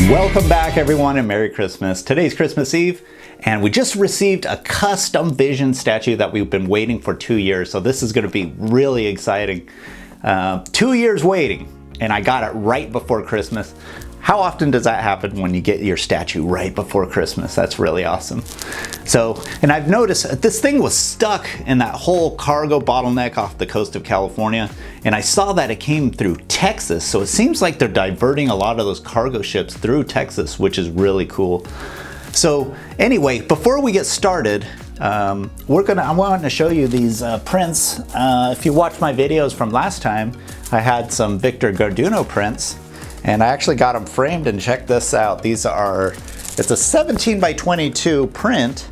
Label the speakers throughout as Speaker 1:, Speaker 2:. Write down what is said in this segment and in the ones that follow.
Speaker 1: Welcome back everyone and Merry Christmas. Today's Christmas Eve and we just received a Custom Vison statue that we've been waiting for 2 years. So this is going to be really exciting. 2 years waiting and I got it right before Christmas. How often does that happen when you get your statue right before Christmas? That's really awesome. So, and I've noticed this thing was stuck in that whole cargo bottleneck off the coast of California. And I saw that it came through Texas. So it seems like they're diverting a lot of those cargo ships through Texas, which is really cool. So anyway, before we get started, I want to show you these prints. If you watched my videos from last time, I had some Victor Garduno prints. And I actually got them framed, and check this out. These are, it's a 17 by 22 print.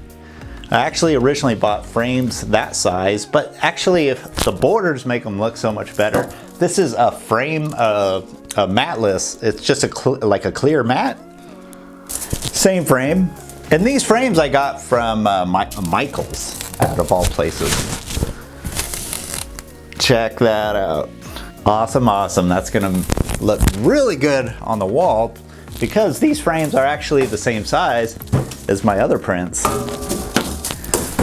Speaker 1: I actually originally bought frames that size, but actually if the borders make them look so much better. This is a frame, a matless. It's just like a clear matte. Same frame. And these frames I got from Michael's, out of all places. Check that out. Awesome, awesome. That's gonna look really good on the wall because these frames are actually the same size as my other prints.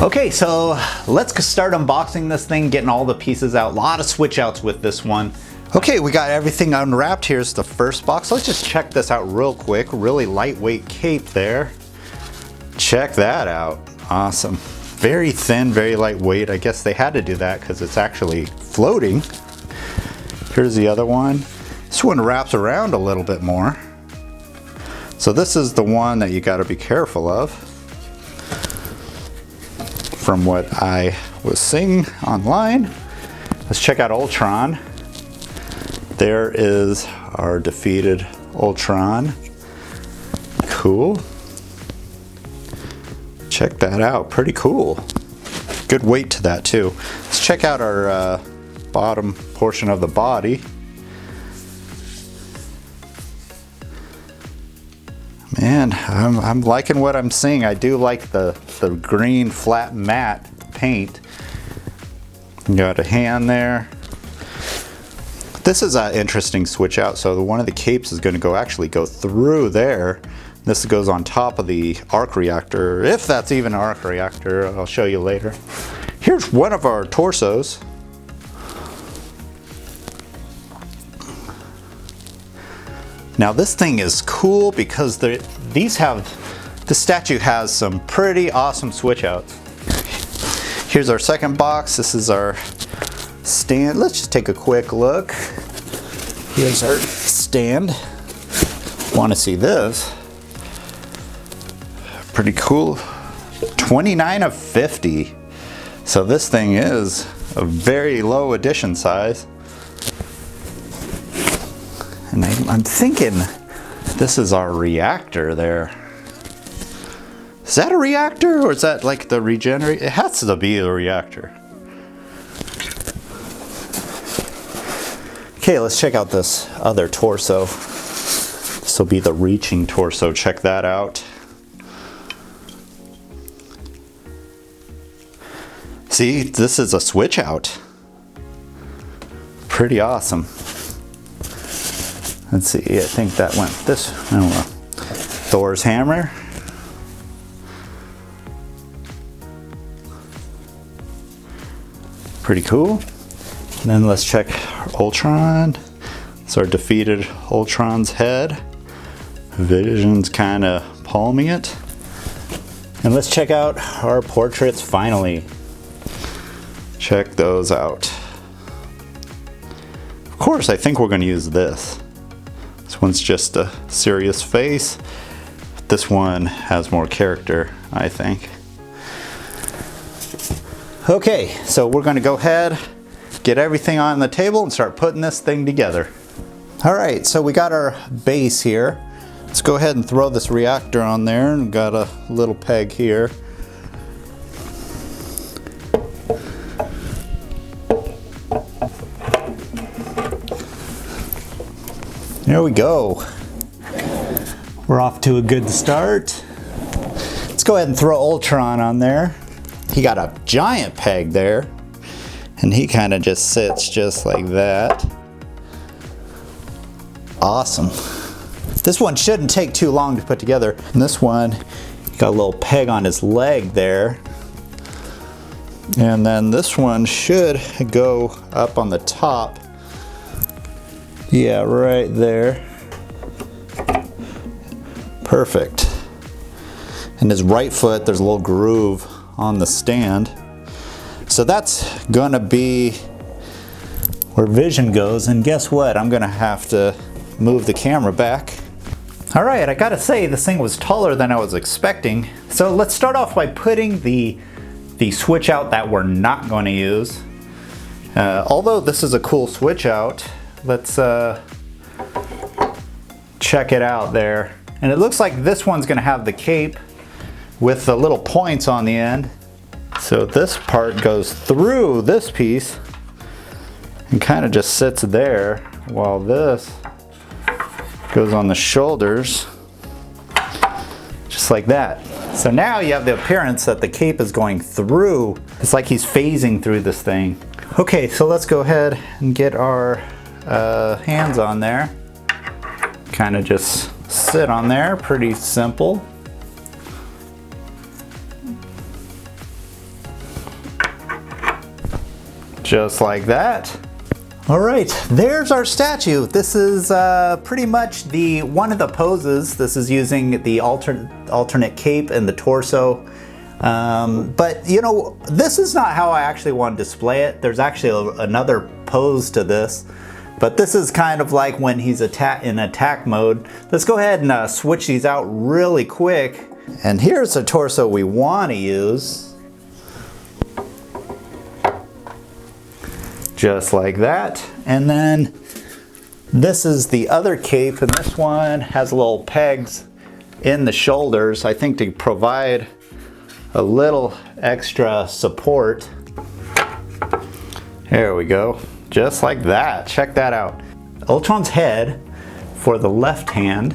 Speaker 1: Okay, so let's start unboxing this thing, getting all the pieces out. A lot of switch outs with this one. Okay, we got everything unwrapped. Here's the first box. Let's just check this out real quick. Really lightweight cape there. Check that out. Awesome. Very thin, very lightweight. I guess they had to do that because it's actually floating. Here's the other one. This one wraps around a little bit more. So this is the one that you got to be careful of. From what I was seeing online. Let's check out Ultron. There is our defeated Ultron. Cool. Check that out. Pretty cool. Good weight to that too. Let's check out our bottom portion of the body. Man, I'm liking what I'm seeing. I do like the green flat matte paint. You got a hand there. This is an interesting switch out. So one of the capes is going to actually go through there. This goes on top of the arc reactor, if that's even an arc reactor. I'll show you later. Here's one of our torsos. Now this thing is cool because the statue has some pretty awesome switch outs. Here's our second box. This is our stand. Let's just take a quick look. Here's our stand. Want to see this? Pretty cool. 29 of 50. So this thing is a very low edition size. And I'm thinking this is our reactor there. Is that a reactor or is that like the regenerate? It has to be a reactor. Okay, let's check out this other torso. This will be the reaching torso. Check that out. See, this is a switch out. Pretty awesome. Let's see, I think that went this, oh well. Thor's hammer. Pretty cool. And then let's check Ultron. It's our defeated Ultron's head. Vision's kind of palming it. And let's check out our portraits finally. Check those out. Of course, I think we're going to use this. This one's just a serious face. This one has more character, I think. Okay, so we're going to go ahead, get everything on the table and start putting this thing together. All right, so we got our base here. Let's go ahead and throw this reactor on there, and got a little peg here. There we go. We're off to a good start. Let's go ahead and throw Ultron on there. He got a giant peg there, and he kind of just sits just like that. Awesome. This one shouldn't take too long to put together. And this one, got a little peg on his leg there. And then this one should go up on the top. Yeah, right there. Perfect. And his right foot, there's a little groove on the stand. So that's gonna be where vision goes. And guess what? I'm gonna have to move the camera back. All right, I gotta say, this thing was taller than I was expecting. So let's start off by putting the switch out that we're not going to use. Although this is a cool switch out, let's check it out there. And it looks like this one's gonna have the cape with the little points on the end. So this part goes through this piece and kind of just sits there, while this goes on the shoulders, just like that. So now you have the appearance that the cape is going through. It's like he's phasing through this thing. Okay, so let's go ahead and get our hands on there. Kind of just sit on there, pretty simple. Just like that. All right, there's our statue. This is pretty much one of the poses. This is using the alternate cape and the torso. But you know, this is not how I actually want to display it. There's actually another pose to this. But this is kind of like when he's in attack mode. Let's go ahead and switch these out really quick. And here's the torso we want to use. Just like that. And then this is the other cape, and this one has little pegs in the shoulders, I think, to provide a little extra support. There we go. Just like that. Check that out. Ultron's head for the left hand.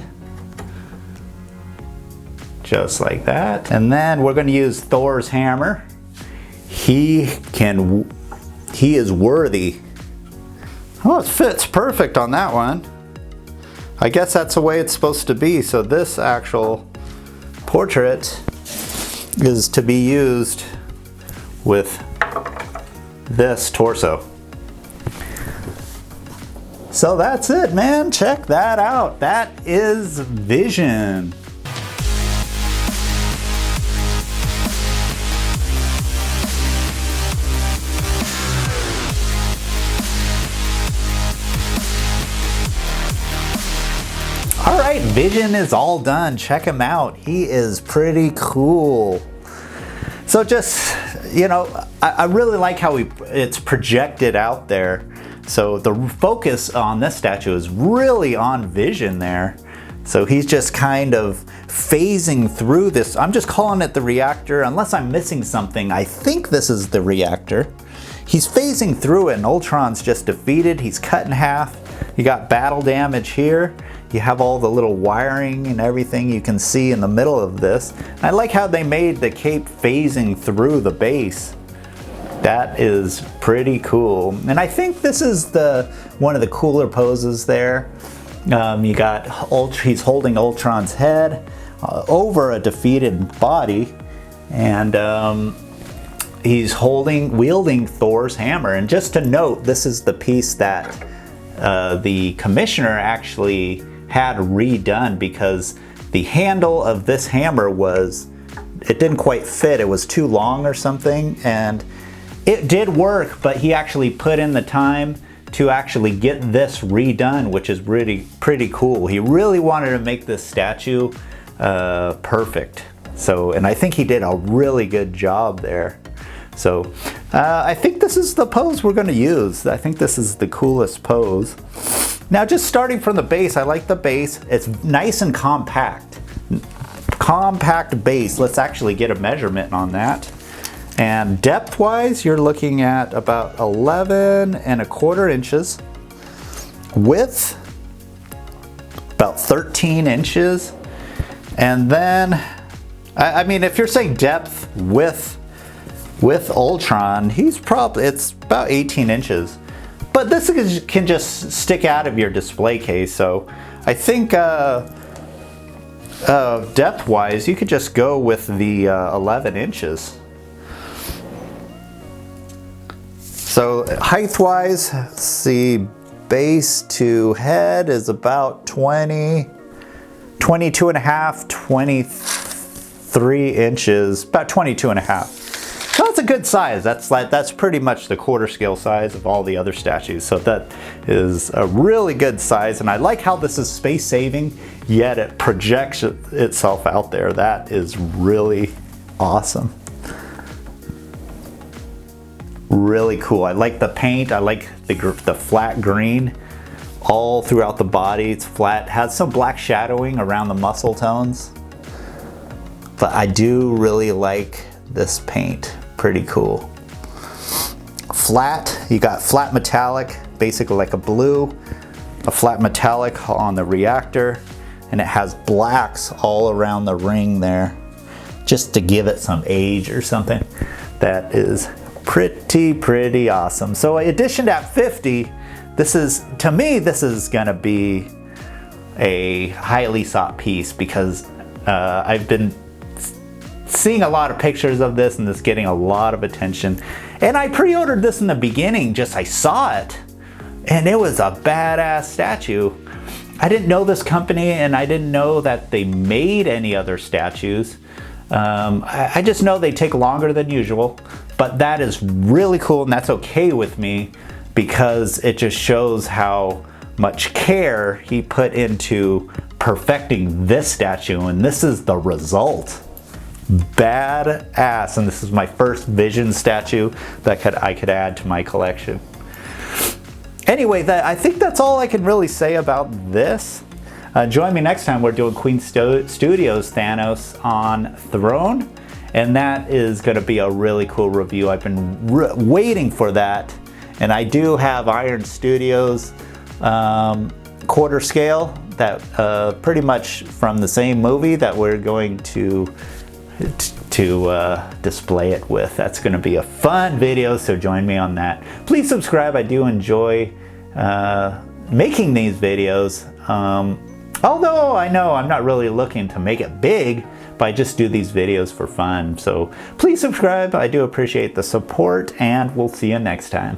Speaker 1: Just like that. And then we're going to use Thor's hammer. He is worthy. Oh, it fits perfect on that one. I guess that's the way it's supposed to be. So this actual portrait is to be used with this torso. So that's it, man. Check that out. That is Vision. All right, Vision is all done. Check him out. He is pretty cool. So just, you know, I really like how it's projected out there. So the focus on this statue is really on Vision there. So he's just kind of phasing through this. I'm just calling it the reactor, unless I'm missing something. I think this is the reactor. He's phasing through it, and Ultron's just defeated. He's cut in half. You got battle damage here. You have all the little wiring and everything you can see in the middle of this. I like how they made the cape phasing through the base. That is pretty cool. And I think this is one of the cooler poses there. You got he's holding Ultron's head over a defeated body, and he's wielding Thor's hammer. And just to note, this is the piece that the commissioner actually had redone, because the handle of this hammer it didn't quite fit. It was too long or something, and it did work, but he actually put in the time to actually get this redone, which is really pretty cool. He really wanted to make this statue perfect. So, and I think he did a really good job there. So I think this is the pose we're going to use. I think this is the coolest pose. Now, just starting from the base, I like the base. It's nice and compact. Compact base. Let's actually get a measurement on that. And depth-wise, you're looking at about 11¼ inches. Width, about 13 inches. And then, I mean, if you're saying depth with Ultron, it's about 18 inches. But this can just stick out of your display case, so I think Depth-wise, you could just go with the 11 inches. So height-wise, let's see, base to head is about 22 and a half, 23 inches, about 22 and a half. So that's a good size. That's pretty much the quarter scale size of all the other statues. So that is a really good size. And I like how this is space saving, yet it projects itself out there. That is really awesome. Really cool. I like the paint. I like the flat green all throughout the body. It's flat, has some black shadowing around the muscle tones. But I do really like this paint. Pretty cool. Flat, you got flat metallic, basically like a blue, a flat metallic on the reactor, and it has blacks all around the ring there, just to give it some age or something. That is pretty awesome. So additioned at 50, this is, to me, this is gonna be a highly sought piece because I've been seeing a lot of pictures of this and this getting a lot of attention. And I pre-ordered this in the beginning, I saw it, and it was a badass statue. I didn't know this company and I didn't know that they made any other statues. I just know they take longer than usual, but that is really cool and that's okay with me because it just shows how much care he put into perfecting this statue, and this is the result. Badass, and this is my first Vision statue that I could add to my collection. Anyway, I think that's all I can really say about this. Join me next time. We're doing Queen Studios Thanos on Throne, and that is going to be a really cool review. I've been waiting for that, and I do have Iron Studios quarter scale that pretty much from the same movie that we're going to display it with. That's going to be a fun video, so join me on that. Please subscribe. I do enjoy making these videos, although I know I'm not really looking to make it big, but I just do these videos for fun. So please subscribe. I do appreciate the support, and we'll see you next time.